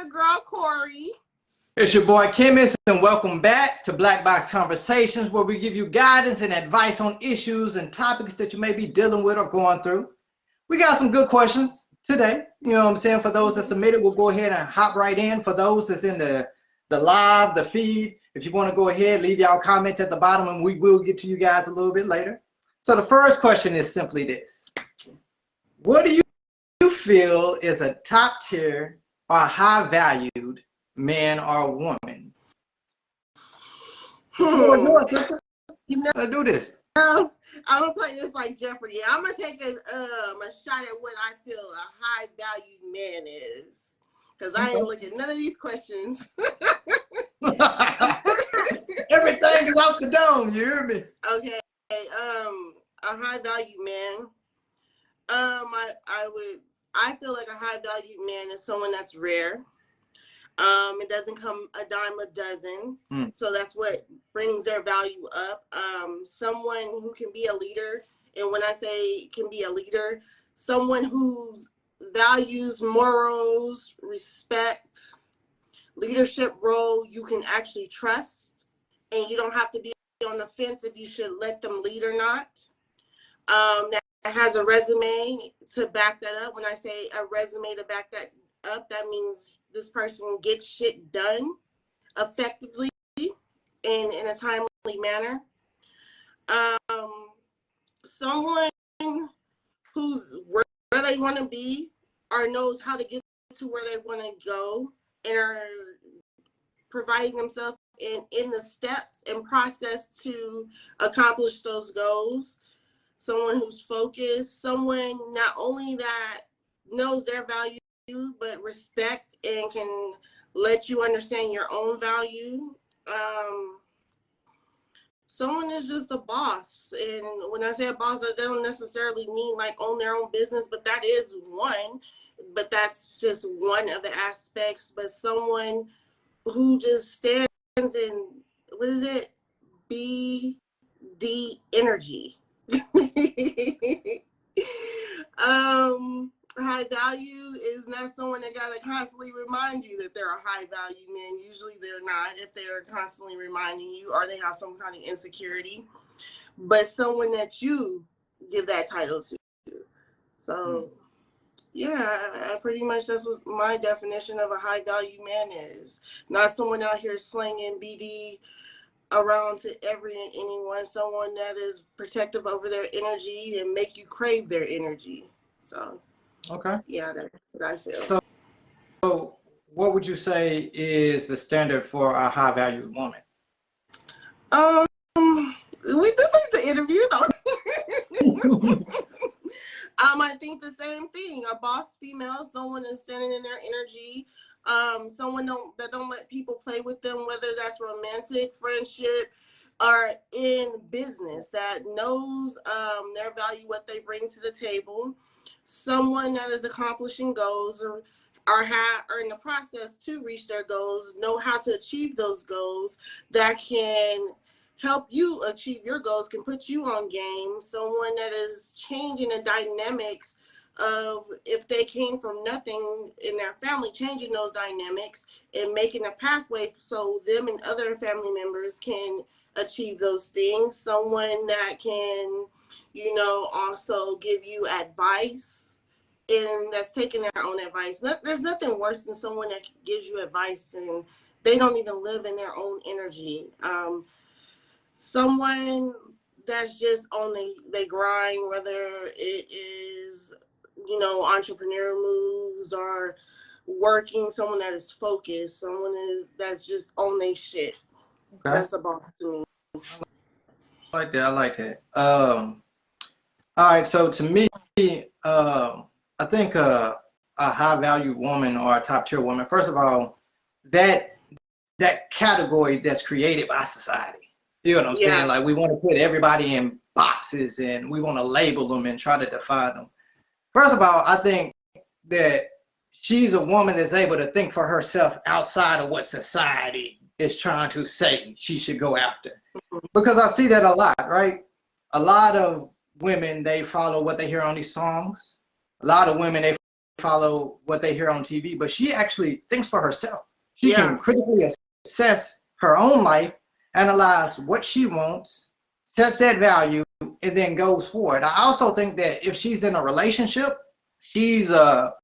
your girl, Corey. It's your boy, Chemist, and welcome back to Black Box Conversations, where we give you guidance and advice on issues and topics that you may be dealing with or going through. We got some good questions today. You know what I'm saying? For those that submitted, we'll go ahead and hop right in. For those that's in the live, the feed, if you want to go ahead, leave y'all comments at the bottom, and we will get to you guys a little bit later. So the first question is simply this. What do you feel is a top tier or high valued man or woman? Yours, sister. Let's do this. I'm gonna play this like Jeopardy. I'm gonna take a shot at what I feel a high valued man is, because I ain't looking at none of these questions. Everything is off the dome. You hear me? Okay. A high valued man. I feel like a high valued man is someone that's rare. It doesn't come a dime a dozen. So that's what brings their value up. Someone who can be a leader. And when I say can be a leader, someone who values morals, respect, leadership role, you can actually trust, and you don't have to be on the fence if you should let them lead or not. That has a resume to back that up. When I say a resume to back that up, that means this person gets shit done effectively and in a timely manner. Someone who's where they want to be or knows how to get to where they want to go and are providing themselves in the steps and process to accomplish those goals. Someone who's focused, someone not only that knows their value, but respect and can let you understand your own value. Someone is just a boss. And when I say a boss, that don't necessarily mean like own their own business, but that is one. But that's just one of the aspects. But someone who just stands in, what is it? BD energy. High value is not someone that gotta constantly remind you that they're a high value man. Usually they're not, if they're constantly reminding you, or they have some kind of insecurity. But someone that you give that title to. So yeah, I pretty much, that's what my definition of a high value man is. Not someone out here slinging BD around to every and anyone. Someone that is protective over their energy and make you crave their energy. So okay, yeah, that's what I feel. So what would you say is the standard for a high valued woman? This ain't the interview though. I think the same thing. A boss female, someone that's standing in their energy. Someone that don't let people play with them, whether that's romantic, friendship, or in business, that knows their value, what they bring to the table. Someone that is accomplishing goals or are in the process to reach their goals, know how to achieve those goals, that can help you achieve your goals, can put you on game. Someone that is changing the dynamics of, if they came from nothing in their family, changing those dynamics and making a pathway so them and other family members can achieve those things. Someone that can, also give you advice, and that's taking their own advice. There's nothing worse than someone that gives you advice and they don't even live in their own energy. Someone that's just on they grind, whether it is, entrepreneur moves or working, someone that is focused, that's just on their shit. Okay. That's a boss to me. I like that. All right, so to me, I think a high value woman or a top tier woman, first of all, that category that's created by society. You know what I'm saying? Like, we want to put everybody in boxes and we want to label them and try to define them. First of all, I think that she's a woman that's able to think for herself outside of what society is trying to say she should go after. Because I see that a lot, right? A lot of women, they follow what they hear on these songs. A lot of women, they follow what they hear on TV, but she actually thinks for herself. She Yeah. can critically assess her own life, analyze what she wants, sets that value, and then goes for it. I also think that if she's in a relationship, she's a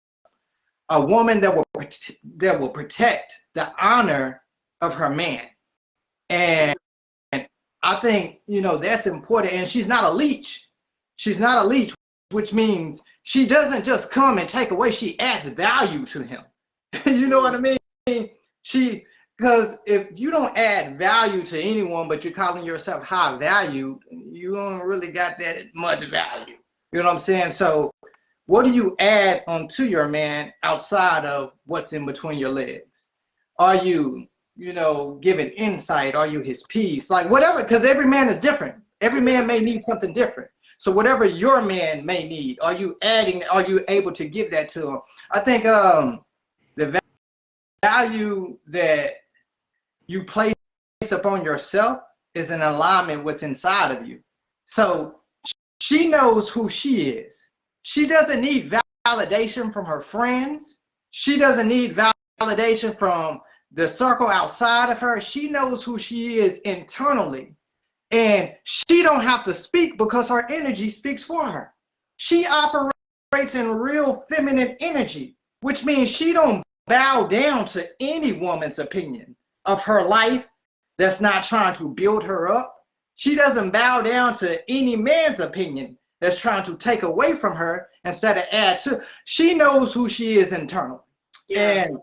woman that will protect the honor of her man. And I think, you know, that's important. And she's not a leech. She's not a leech, which means she doesn't just come and take away. She adds value to him. You know what I mean? Because if you don't add value to anyone, but you're calling yourself high value, you don't really got that much value. You know what I'm saying? So what do you add onto your man outside of what's in between your legs? Are you, you know, giving insight? Are you his peace? Like whatever, because every man is different. Every man may need something different. So whatever your man may need, are you adding, are you able to give that to him? I think the value that you place upon yourself is in alignment with what's inside of you. So she knows who she is. She doesn't need validation from her friends. She doesn't need validation from the circle outside of her. She knows who she is internally. And she don't have to speak because her energy speaks for her. She operates in real feminine energy, which means she don't bow down to any woman's opinion of her life that's not trying to build her up. She doesn't bow down to any man's opinion that's trying to take away from her instead of add to. She knows who she is internally. Yeah. And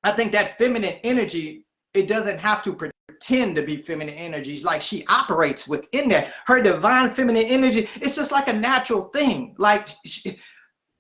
I think that feminine energy, it doesn't have to pretend to be feminine energies. Like she operates within that. Her divine feminine energy, it's just like a natural thing. Like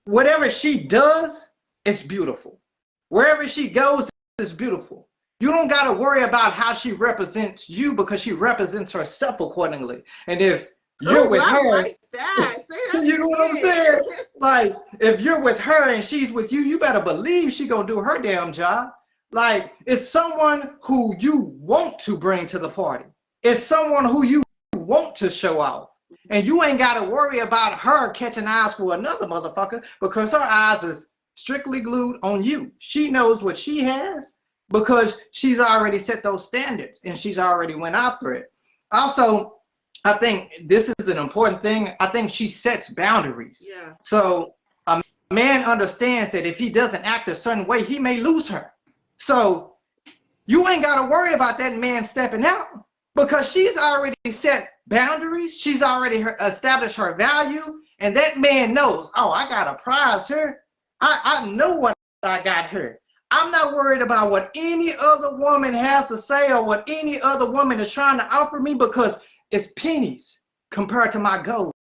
whatever she does, it's beautiful. Wherever she goes, it's beautiful. You don't got to worry about how she represents you because she represents herself accordingly. And if you're with her, like that. You know what I'm saying? Like, if you're with her and she's with you, you better believe she gonna do her damn job. Like, it's someone who you want to bring to the party. It's someone who you want to show off. And you ain't got to worry about her catching eyes for another motherfucker because her eyes is strictly glued on you. She knows what she has because she's already set those standards and she's already went after it. Also, I think this is an important thing. I think she sets boundaries. Yeah. So a man understands that if he doesn't act a certain way, he may lose her. So you ain't got to worry about that man stepping out because she's already set boundaries. She's already established her value. And that man knows, oh, I got a prize here. I know what I got here. I'm not worried about what any other woman has to say or what any other woman is trying to offer me because it's pennies compared to my gold.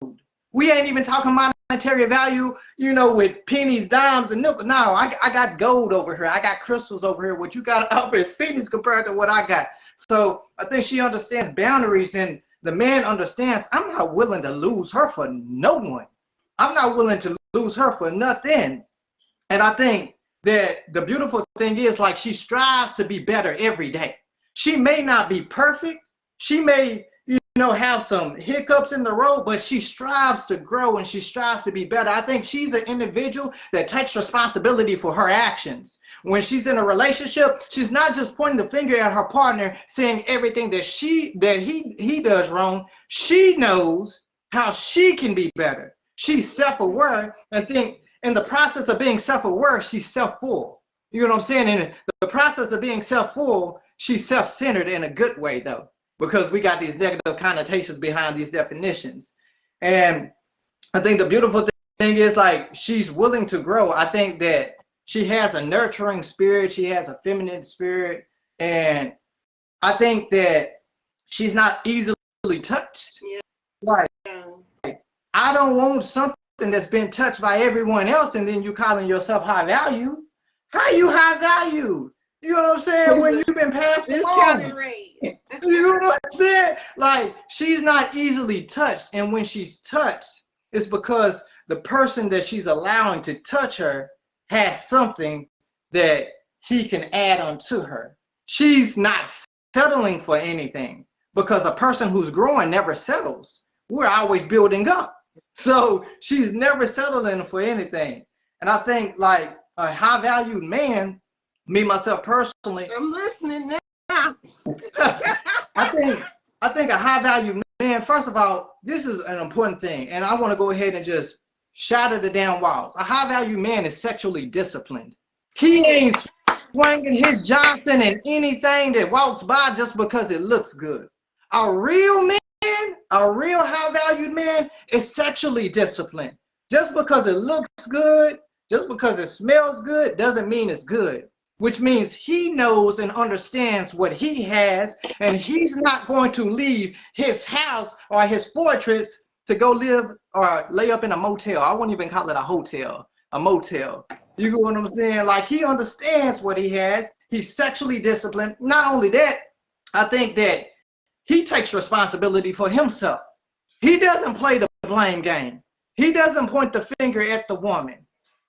We ain't even talking monetary value, you know, with pennies, dimes, and nickel. No, I got gold over here. I got crystals over here. What you got to offer is pennies compared to what I got. So I think she understands boundaries, and the man understands I'm not willing to lose her for no one. I'm not willing to lose her for nothing. And I think that the beautiful thing is, like, she strives to be better every day. She may not be perfect. She may, you know, have some hiccups in the road, but she strives to grow and she strives to be better. I think she's an individual that takes responsibility for her actions. When she's in a relationship, she's not just pointing the finger at her partner, saying everything that he does wrong. She knows how she can be better. She's self-aware and think in the process of being self-aware, she's self-full. You know what I'm saying? In the process of being self-full, she's self-centered in a good way, though, because we got these negative connotations behind these definitions. And I think the beautiful thing is, like, she's willing to grow. I think that she has a nurturing spirit. She has a feminine spirit. And I think that she's not easily touched. Yeah. Like, I don't want something that's been touched by everyone else and then you calling yourself high value. How you high value? You know what I'm saying? When you've been passed along. You know what I'm saying? Like, she's not easily touched. And when she's touched, it's because the person that she's allowing to touch her has something that he can add on to her. She's not settling for anything because a person who's growing never settles. We're always building up. So she's never settling for anything. And I think like a high valued man, me myself personally, I'm listening now. I think a high value man, first of all, this is an important thing. And I want to go ahead and just shatter the damn walls. A high value man is sexually disciplined. He ain't swinging his Johnson in anything that walks by just because it looks good. A real man, a real high valued man is sexually disciplined. Just because it looks good, just because it smells good, doesn't mean it's good. Which means he knows and understands what he has, and he's not going to leave his house or his fortress to go live or lay up in a motel. I wouldn't even call it a hotel, a motel. You get what I'm saying? Like, he understands what he has. He's sexually disciplined. Not only that, I think that he takes responsibility for himself. He doesn't play the blame game. He doesn't point the finger at the woman.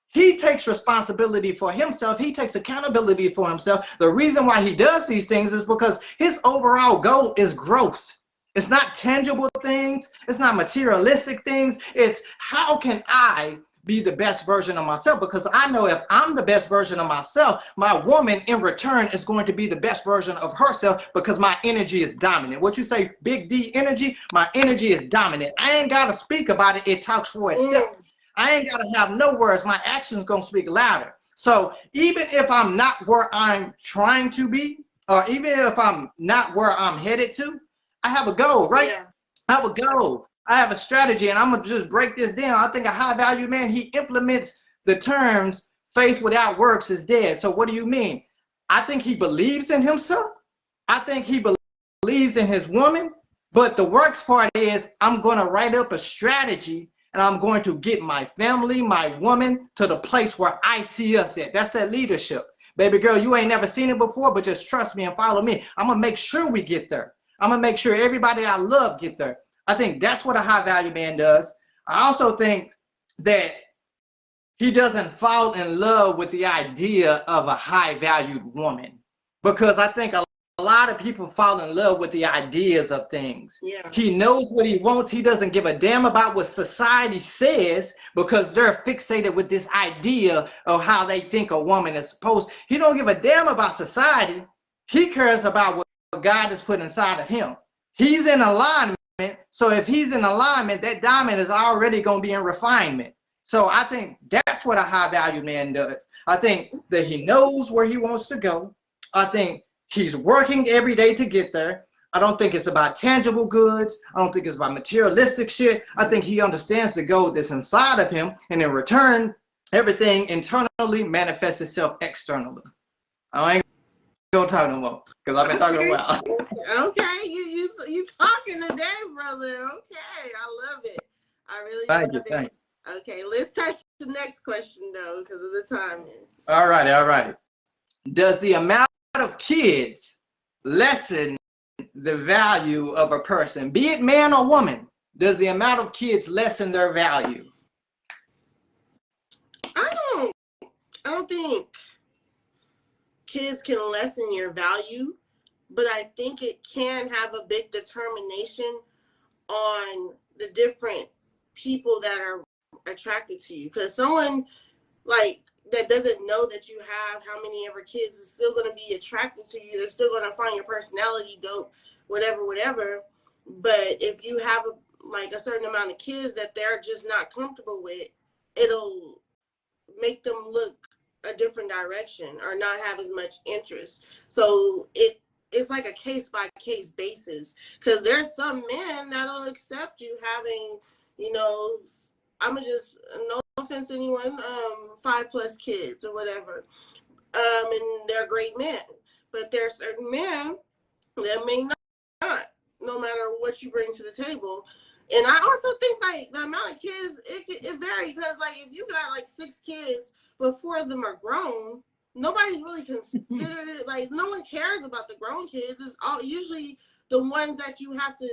He takes responsibility for himself. He takes accountability for himself. The reason why he does these things is because his overall goal is growth. It's not tangible things. It's not materialistic things. It's how can I be the best version of myself? Because I know if I'm the best version of myself, my woman in return is going to be the best version of herself because my energy is dominant. What you say, big D energy? My energy is dominant. I ain't got to speak about it. It talks for itself. I ain't got to have no words. My actions going to speak louder. So even if I'm not where I'm trying to be, or even if I'm not where I'm headed to, I have a goal, right? Yeah. I have a goal. I have a strategy, and I'm going to just break this down. I think a high value man, he implements the terms faith without works is dead. So what do you mean? I think he believes in himself. I think he believes in his woman. But the works part is I'm going to write up a strategy, and I'm going to get my family, my woman, to the place where I see us at. That's that leadership. Baby girl, you ain't never seen it before, but just trust me and follow me. I'm going to make sure we get there. I'm going to make sure everybody I love get there. I think that's what a high value man does. I also think that he doesn't fall in love with the idea of a high valued woman, because I think a lot of people fall in love with the ideas of things. Yeah. He knows what he wants. He doesn't give a damn about what society says because they're fixated with this idea of how they think a woman is supposed. He don't give a damn about society. He cares about what God has put inside of him. He's in alignment. So if he's in alignment, that diamond is already going to be in refinement. So I think that's what a high value man does. I think that he knows where he wants to go. I think he's working every day to get there. I don't think it's about tangible goods. I don't think it's about materialistic shit. I think he understands the goal that's inside of him. And in return, everything internally manifests itself externally. I ain't gonna talk no more because I've been talking a while. Okay, you talking today, brother. Okay, I love it. I really love it. Okay, let's touch the next question though, because of the timing. All right. Does the amount of kids lessen the value of a person, be it man or woman? Does the amount of kids lessen their value? I don't think kids can lessen your value, but I think it can have a big determination on the different people that are attracted to you. Because someone like that doesn't know that you have how many ever kids is still going to be attracted to you. They're still going to find your personality dope, whatever. But if you have a certain amount of kids that they're just not comfortable with, it'll make them look a different direction or not have as much interest. So it's like a case by case basis, because there's some men that'll accept you having, I'm just, no offense to anyone, 5+ kids or whatever, and they're great men. But there are certain men that may not, no matter what you bring to the table. And I also think like the amount of kids, it varies, because like if you got like 6 kids, but 4 of them are grown, nobody's really considered it. Like no one cares about the grown kids. It's all usually the ones that you have to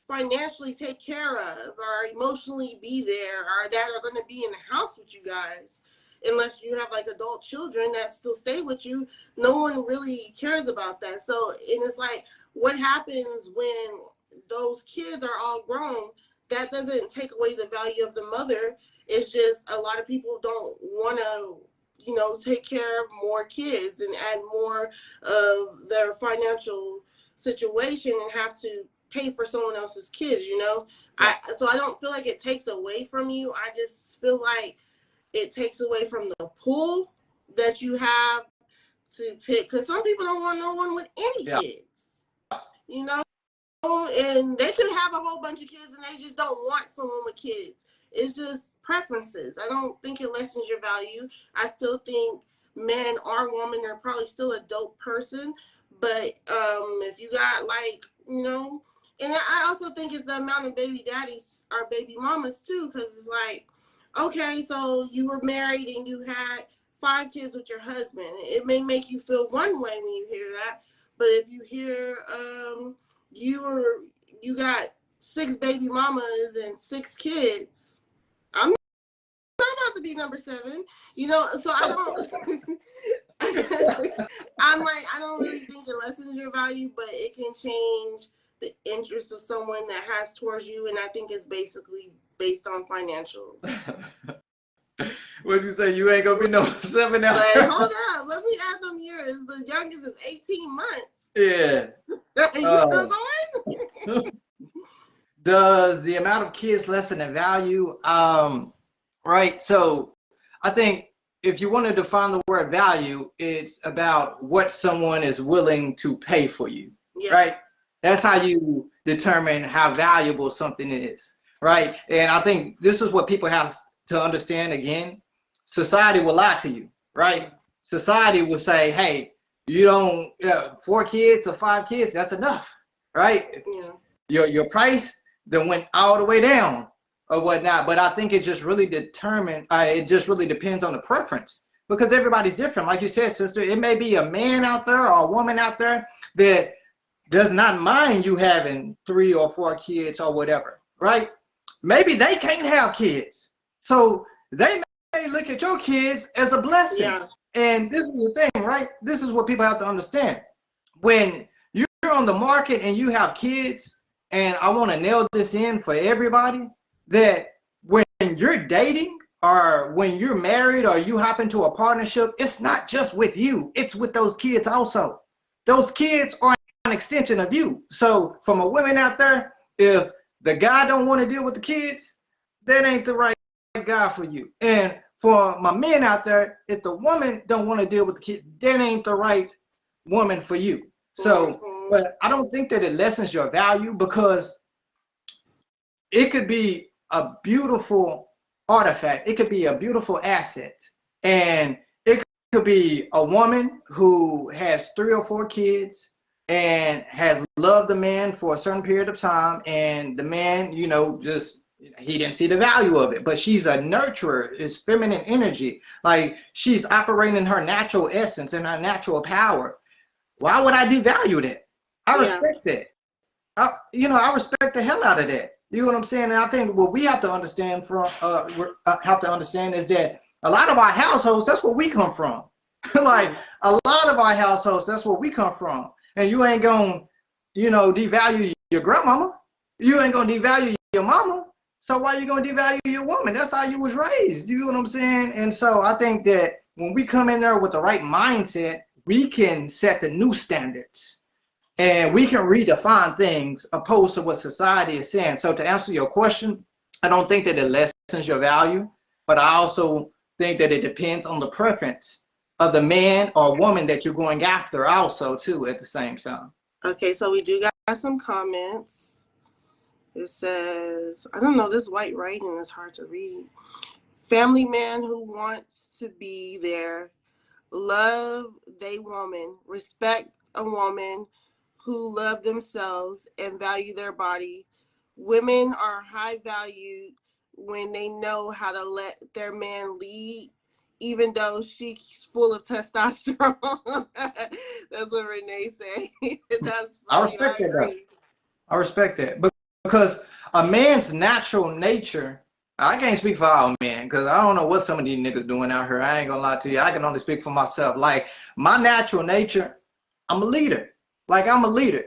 financially take care of or emotionally be there or that are going to be in the house with you guys. Unless you have like adult children that still stay with you, no one really cares about that. So, and it's like, what happens when those kids are all grown? that doesn't take away the value of the mother. It's just a lot of people don't want to, you know, take care of more kids and add more of their financial situation and have to pay for someone else's kids, you know. So I don't feel like it takes away from you. I just feel like it takes away from the pool that you have to pick, because some people don't want no one with any kids, you know, and they could have a whole bunch of kids and they just don't want someone with kids. It's just preferences. I don't think it lessens your value. I still think men or women are probably still a dope person, but if you got, like, you know, and I also think it's the amount of baby daddies or baby mamas too, because it's like, okay, so you were married and you had 5 kids with your husband. It may make you feel one way when you hear that, but if you hear you got 6 baby mamas and 6 kids, I'm not about to be number 7, you know. So I don't. I'm like, I don't really think it lessens your value, but it can change the interest of someone that has towards you, and I think it's basically based on financial. What'd you say? You ain't gonna be number 7 now? But hold up, let me add them years. The youngest is 18 months. Yeah. You still going? Does the amount of kids lessen the value? Right. So I think if you want to define the word value, it's about what someone is willing to pay for you. Yeah. Right. That's how you determine how valuable something is. Right. And I think this is what people have to understand. Again, society will lie to you. Right. Society will say, hey, you don't 4 kids or 5 kids, that's enough. Right. Yeah. Your price then went all the way down or whatnot. But I think it just really it just really depends on the preference, because everybody's different. Like you said, sister, it may be a man out there or a woman out there that does not mind you having 3 or 4 kids or whatever, right? Maybe they can't have kids. So they may look at your kids as a blessing. Yeah. And this is the thing, right? This is what people have to understand. When you're on the market and you have kids, and I want to nail this in for everybody, that when you're dating or when you're married or you hop into a partnership, it's not just with you, it's with those kids also. Those kids are an extension of you. So from a woman out there, if the guy don't want to deal with the kids, that ain't the right guy for you. And for my men out there, if the woman don't want to deal with the kids, that ain't the right woman for you. So but I don't think that it lessens your value, because it could be a beautiful artifact. It could be a beautiful asset. And it could be a woman who has 3 or 4 kids and has loved the man for a certain period of time. And the man, you know, just, he didn't see the value of it. But she's a nurturer. It's feminine energy. Like, she's operating in her natural essence and her natural power. Why would I devalue that? I respect that. I respect the hell out of that. You know what I'm saying? And I think what we have to understand is that a lot of our households, that's where we come from. Like, a lot of our households, that's where we come from. And you ain't gonna, devalue your grandmama. You ain't gonna devalue your mama. So why you gonna devalue your woman? That's how you was raised. You know what I'm saying? And so I think that when we come in there with the right mindset, we can set the new standards. And we can redefine things opposed to what society is saying. So to answer your question, I don't think that it lessens your value, but I also think that it depends on the preference of the man or woman that you're going after also too at the same time. Okay, so we do got some comments. It says, I don't know, this white writing is hard to read. Family man who wants to be there, love they woman, respect a woman who love themselves and value their body. Women are high valued when they know how to let their man lead, even though she's full of testosterone. That's what Renee said. That's funny. I respect that. I respect that. Because a man's natural nature, I can't speak for all men, because I don't know what some of these niggas doing out here. I ain't gonna lie to you. I can only speak for myself. Like, my natural nature, I'm a leader. Like, I'm a leader.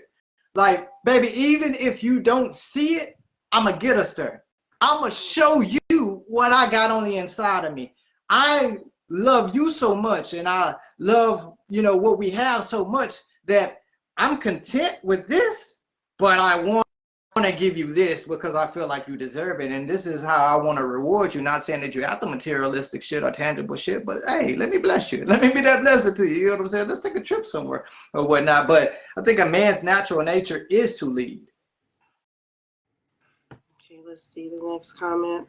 Like, baby, even if you don't see it, I'm going to get us there. I'm going to show you what I got on the inside of me. I love you so much, and I love, you know, what we have so much that I'm content with this, but I want to give you this because I feel like you deserve it. And this is how I want to reward you. Not saying that you're at the materialistic shit or tangible shit, but hey, let me bless you. Let me be that blessing to you. You know what I'm saying? Let's take a trip somewhere or whatnot. But I think a man's natural nature is to lead. Okay, let's see the next comment.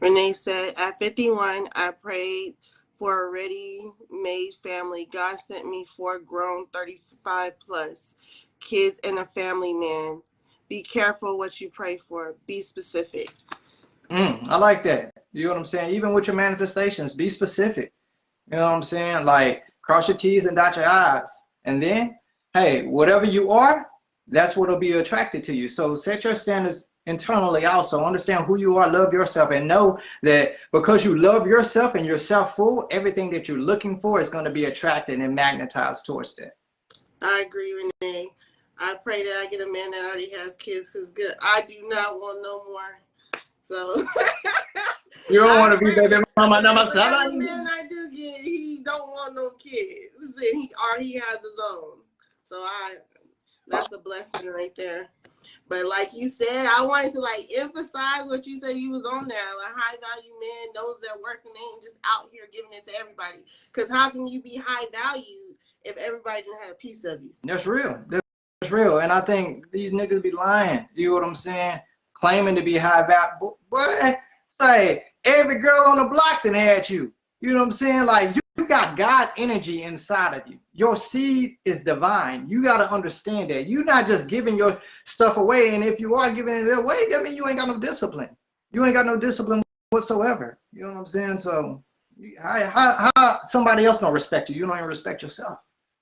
Renee said, at 51, I prayed for a ready-made family. God sent me 4 grown, 35 plus kids and a family man. Be careful what you pray for. Be specific. I like that. You know what I'm saying? Even with your manifestations, be specific. You know what I'm saying? Like, cross your T's and dot your I's. And then, hey, whatever you are, that's what will be attracted to you. So set your standards internally also. Understand who you are, love yourself, and know that because you love yourself and you're self-full, everything that you're looking for is going to be attracted and magnetized towards that. I agree, Renee. I pray that I get a man that already has kids because good. I do not want no more. So you don't want to be baby mama number 7. The man I do get, he don't want no kids, and he has his own. So that's a blessing right there. But like you said, I wanted to like emphasize what you said. You was on there, like high value men, those that work and they ain't just out here giving it to everybody. Because how can you be high value if everybody didn't have a piece of you? That's real. That's real. And I think these niggas be lying. You know what I'm saying? Claiming to be high value. Boy, say every girl on the block done had you. You know what I'm saying? Like you got God energy inside of you. Your seed is divine. You got to understand that. You're not just giving your stuff away. And if you are giving it away, that means you ain't got no discipline. You ain't got no discipline whatsoever. You know what I'm saying? So how somebody else gonna respect you? You don't even respect yourself.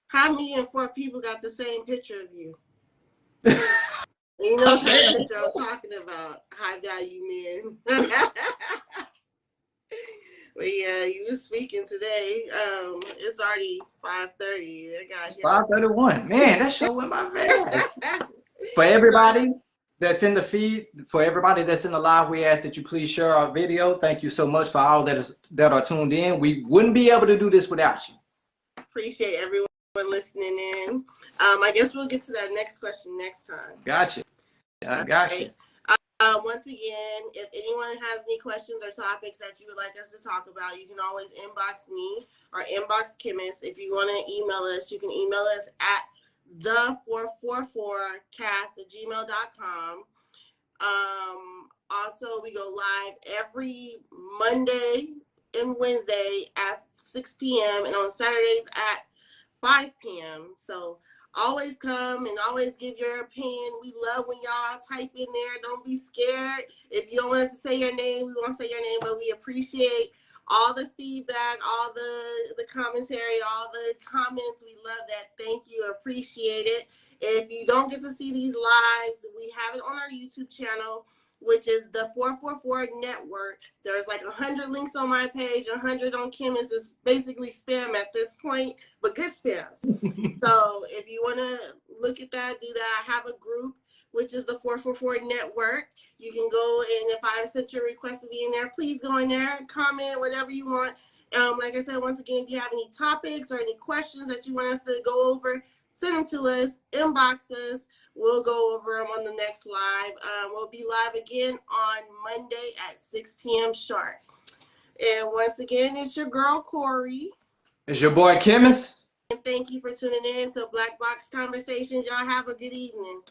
How many and 4 people got the same picture of you? You know what kind of picture I'm talking about, high value men. But yeah, you was speaking today. It's already 5:30. 5:31. Man, that show went by fast. For everybody that's in the feed, for everybody that's in the live, we ask that you please share our video. Thank you so much for all that are tuned in. We wouldn't be able to do this without you. Appreciate everyone listening in. I guess we'll get to that next question next time. Gotcha. I got you. Once again, if anyone has any questions or topics that you would like us to talk about, you can always inbox me or inbox Chemist. If you want to email us, you can email us at the444cast@gmail.com. Also, we go live every Monday and Wednesday at 6 p.m. and on Saturdays at 5 p.m. So always come and always give your opinion. We love when y'all type in there. Don't be scared. If you don't want us to say your name, we won't say your name, but we appreciate all the feedback, all the commentary, all the comments. We love that. Thank you. Appreciate it. If you don't get to see these lives, we have it on our YouTube channel, which is the 444 Network. There's like 100 links on my page, 100 on Chemist. It's basically spam at this point, but good spam. So if you want to look at that, do that. I have a group, which is the 444 Network. You can go, and if I sent your request to be in there, please go in there, comment, whatever you want. Like I said, once again, if you have any topics or any questions that you want us to go over, send them to us, inbox us. We'll go over them on the next live. We'll be live again on Monday at 6 p.m. sharp. And once again, it's your girl, Corey. It's your boy, Chemist. And thank you for tuning in to Black Box Conversations. Y'all have a good evening.